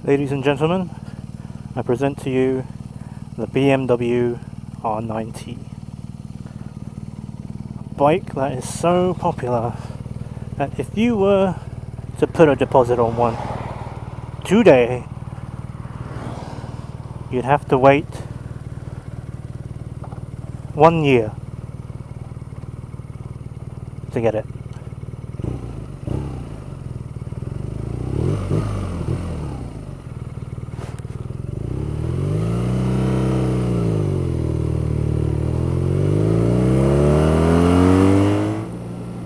Ladies and gentlemen, I present to you the BMW R nineT. A bike that is so popular that if you were to put a deposit on one today, you'd have to wait 1 year to get it.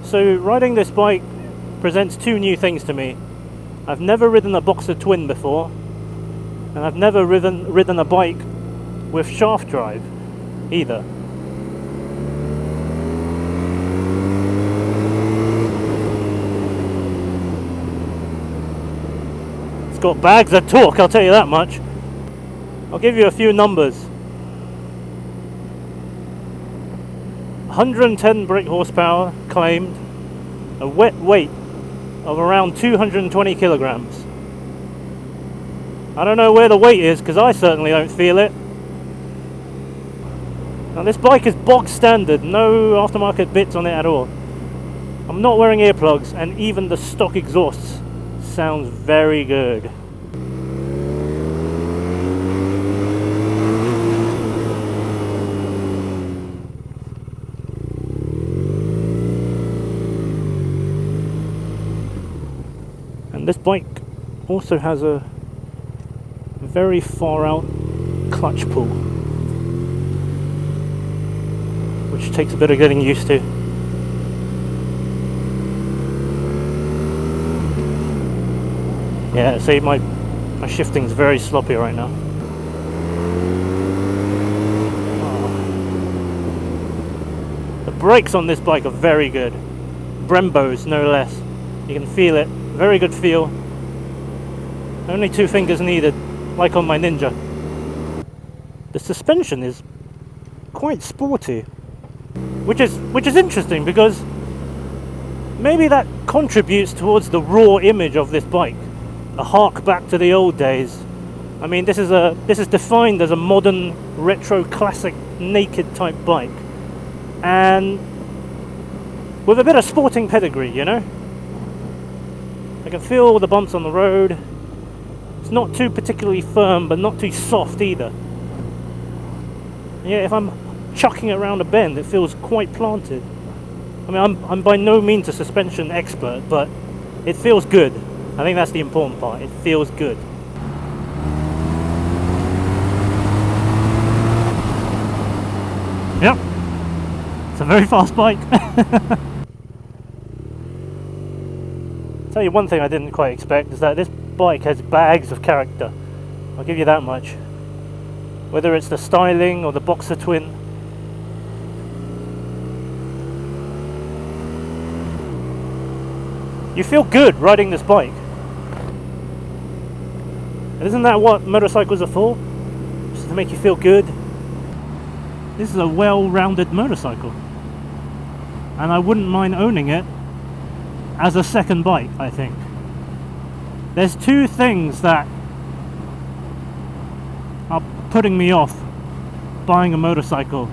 So riding this bike presents two new things to me. I've never ridden a Boxer Twin before, and I've never ridden a bike with shaft drive either. It's got bags of torque, I'll tell you that much. I'll give you a few numbers. 110 brake horsepower claimed, a wet weight of around 220 kilograms. I don't know where the weight is because I certainly don't feel it. Now this bike is bog standard, no aftermarket bits on it at all. I'm not wearing earplugs and even the stock exhausts sounds very good. This bike also has a very far out clutch pull, which takes a bit of getting used to. Yeah, see, my shifting's very sloppy right now. The brakes on this bike are very good. Brembos, no less. You can feel it. Very good feel. Only 2 fingers needed, like on my Ninja. The suspension is quite sporty, which is interesting because maybe that contributes towards the raw image of this bike. A hark back to the old days. I mean, this is defined as a modern retro classic naked type bike, and with a bit of sporting pedigree, you know. I can feel all the bumps on the road. It's not too particularly firm, but not too soft either. Yeah, if I'm chucking it around a bend, it feels quite planted. I mean, I'm by no means a suspension expert, but it feels good. I think that's the important part. It feels good. Yep, it's a very fast bike. Tell you one thing I didn't quite expect is that this bike has bags of character. I'll give you that much. Whether it's the styling or the Boxer Twin. You feel good riding this bike. And isn't that what motorcycles are for? Just to make you feel good. This is a well-rounded motorcycle. And I wouldn't mind owning it as a second bike, I think. There's 2 things that are putting me off buying a motorcycle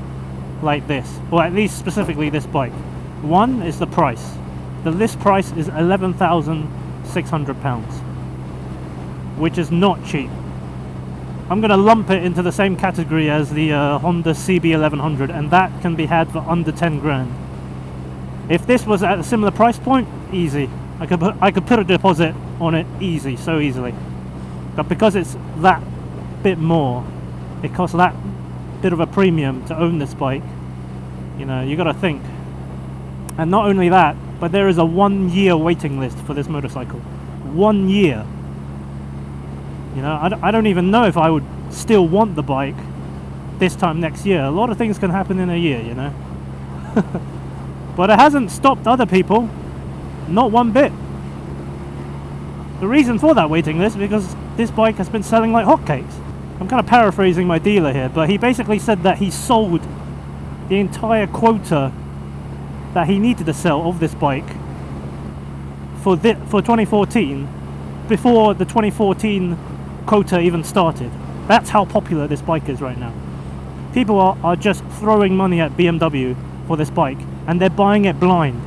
like this, or at least specifically this bike. One is the price. The list price is £11,600, which is not cheap. I'm going to lump it into the same category as the Honda CB1100, and that can be had for under 10 grand. If this was at a similar price point, easy. I could put a deposit on it easy, so easily. But because it's that bit more, it costs that bit of a premium to own this bike. You know, you got to think. And not only that, but there is a 1 year waiting list for this motorcycle. 1 year. You know, I don't even know if I would still want the bike this time next year. A lot of things can happen in a year, you know. But it hasn't stopped other people, not one bit. The reason for that waiting list is because this bike has been selling like hotcakes. I'm kind of paraphrasing my dealer here, but he basically said that he sold the entire quota that he needed to sell of this bike for 2014 before the 2014 quota even started. That's how popular this bike is right now. People are just throwing money at BMW for this bike, and they're buying it blind.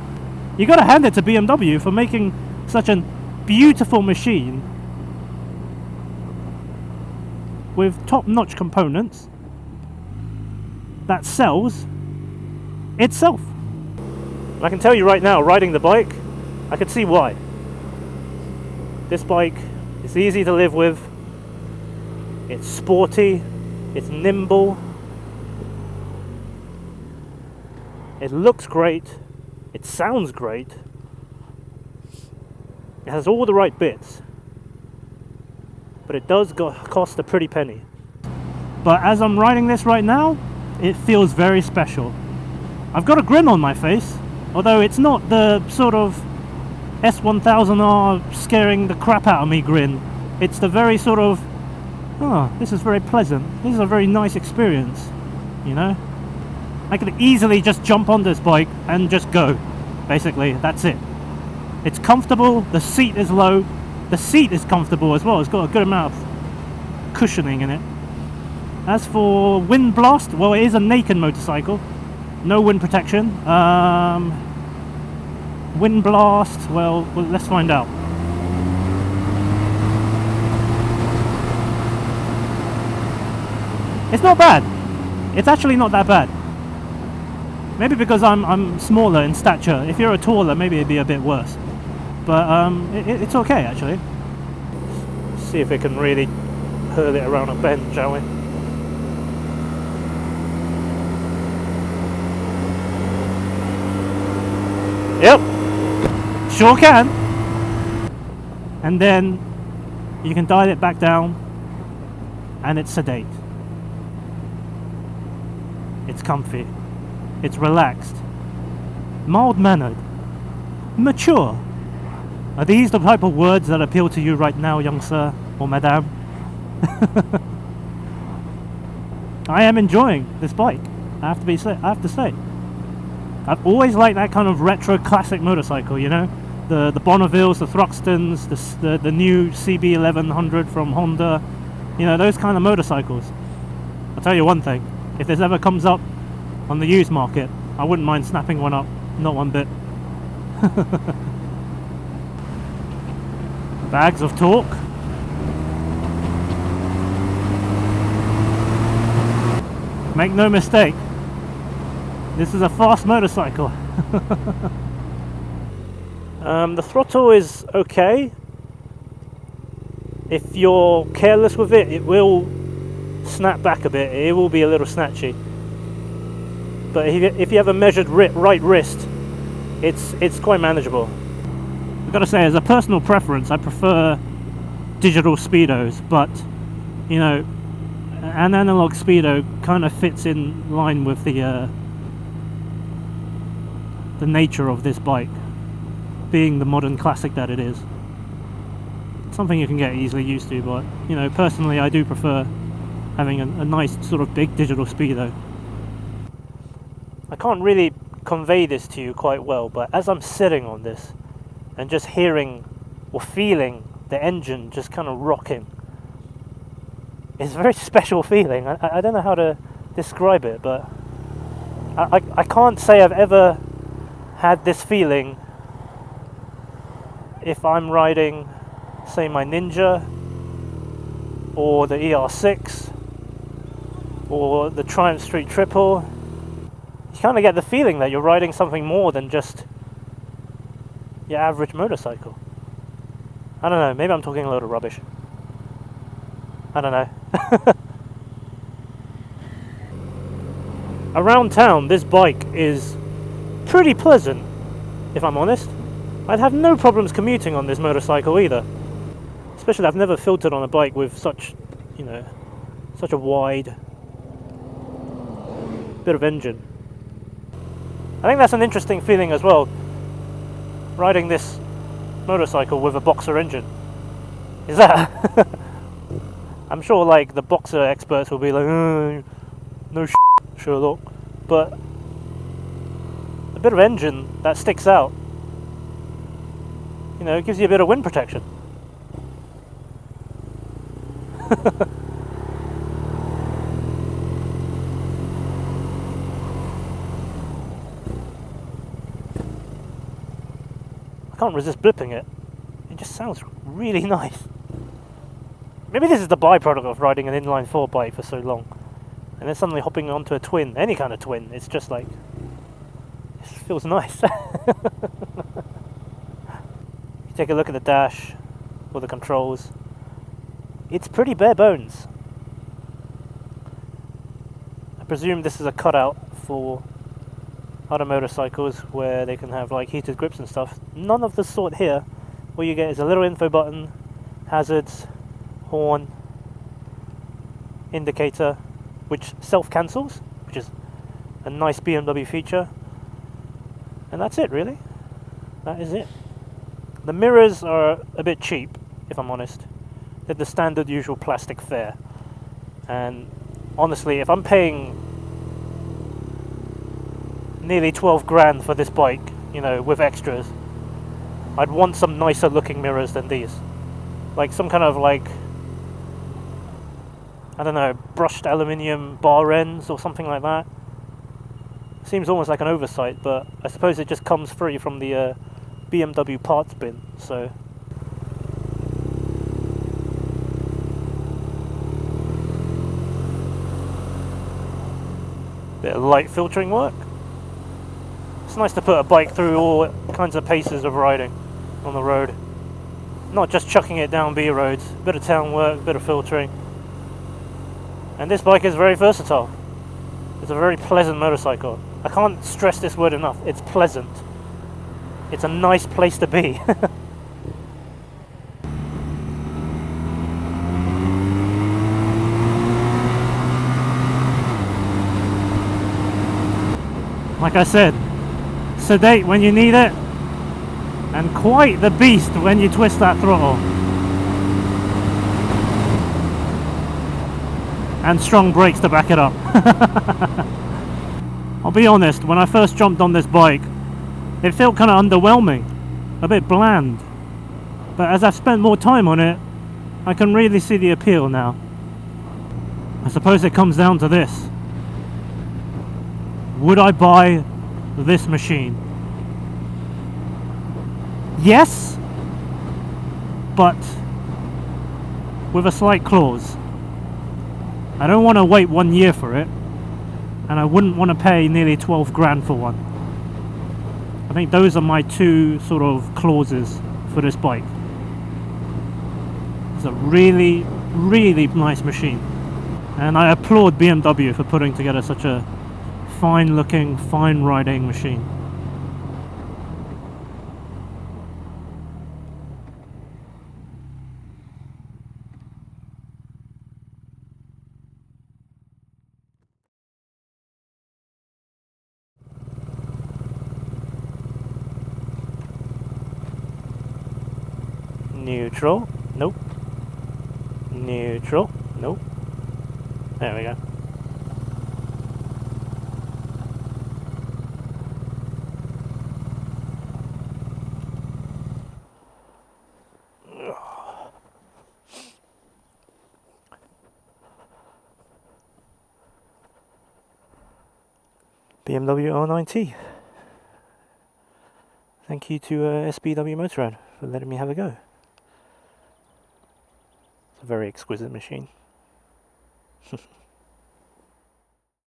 You gotta hand it to BMW for making such a beautiful machine with top-notch components that sells itself. And I can tell you right now, riding the bike, I can see why. This bike is easy to live with, it's sporty, it's nimble, it looks great, it sounds great, it has all the right bits, but it does cost a pretty penny. But as I'm riding this right now, it feels very special. I've got a grin on my face, although it's not the sort of S1000R scaring the crap out of me grin. It's the very sort of, oh, this is very pleasant, this is a very nice experience, you know? I could easily just jump on this bike and just go, basically, that's it. It's comfortable, the seat is low, the seat is comfortable as well, it's got a good amount of cushioning in it. As for wind blast, well, it is a naked motorcycle, no wind protection. Wind blast, well, let's find out. It's not bad. It's actually not that bad. Maybe because I'm smaller in stature. If you're a taller, maybe it'd be a bit worse. But it's okay, actually. Let's see if we can really hurl it around a bend, shall we? Yep, sure can. And then you can dial it back down, and it's sedate. It's comfy. It's relaxed. Mild-mannered. Mature. Are these the type of words that appeal to you right now, young sir or madame? I am enjoying this bike. I have to say. I've always liked that kind of retro classic motorcycle, you know, the Bonnevilles, the Thruxtons, the new CB1100 from Honda, you know, those kind of motorcycles. I'll tell you one thing, if this ever comes up on the used market, I wouldn't mind snapping one up, not one bit. Bags of torque. Make no mistake, this is a fast motorcycle. The throttle is okay. If you're careless with it, it will snap back a bit. It will be a little snatchy. But if you have a measured right wrist, it's quite manageable. I've got to say, as a personal preference, I prefer digital speedos, but you know, an analog speedo kind of fits in line with the nature of this bike, being the modern classic that it is. It's something you can get easily used to, but you know, personally I do prefer having a nice sort of big digital speedo. I can't really convey this to you quite well, but as I'm sitting on this and just hearing or feeling the engine just kind of rocking, it's a very special feeling. I don't know how to describe it, but I can't say I've ever had this feeling if I'm riding, say, my Ninja or the ER6 or the Triumph Street Triple. You kind of get the feeling that you're riding something more than just your average motorcycle. I don't know, maybe I'm talking a load of rubbish. I don't know. Around town, this bike is pretty pleasant, if I'm honest. I'd have no problems commuting on this motorcycle either. Especially I've never filtered on a bike with such, you know, such a wide bit of engine. I think that's an interesting feeling as well, riding this motorcycle with a boxer engine. Is that? I'm sure like the boxer experts will be like, no Sherlock, but a bit of engine that sticks out, you know, it gives you a bit of wind protection. I can't resist blipping it. It just sounds really nice. Maybe this is the byproduct of riding an inline 4 bike for so long. And then suddenly hopping onto a twin, any kind of twin, it's just like, it feels nice. You take a look at the dash, or the controls. It's pretty bare bones. I presume this is a cutout for other motorcycles where they can have like heated grips and stuff. None of the sort here. All you get is a little info button, hazards, horn, indicator, which self-cancels, which is a nice BMW feature. And that's it, really. That is it. The mirrors are a bit cheap, if I'm honest. They're the standard usual plastic fare. And honestly, if I'm paying nearly 12 grand for this bike, you know, with extras, I'd want some nicer looking mirrors than these. Like some kind of like, I don't know, brushed aluminium bar ends or something like that. Seems almost like an oversight, but I suppose it just comes free from the BMW parts bin, so. Bit of light filtering work. It's nice to put a bike through all kinds of paces of riding on the road. Not just chucking it down B roads, bit of town work, bit of filtering. And this bike is very versatile. It's a very pleasant motorcycle. I can't stress this word enough. It's pleasant. It's a nice place to be. Like I said, sedate when you need it, and quite the beast when you twist that throttle. And strong brakes to back it up. I'll be honest, when I first jumped on this bike, it felt kind of underwhelming, a bit bland. But as I've spent more time on it, I can really see the appeal now. I suppose it comes down to this. Would I buy this machine? Yes, but with a slight clause. I don't want to wait 1 year for it, and I wouldn't want to pay nearly 12 grand for one. I think those are my two sort of clauses for this bike. It's a really, really nice machine, and I applaud BMW for putting together such a fine looking, fine riding machine. Neutral, nope. Neutral, nope. There we go. BMW R nineT. Thank you to SBW Motorrad for letting me have a go. It's a very exquisite machine.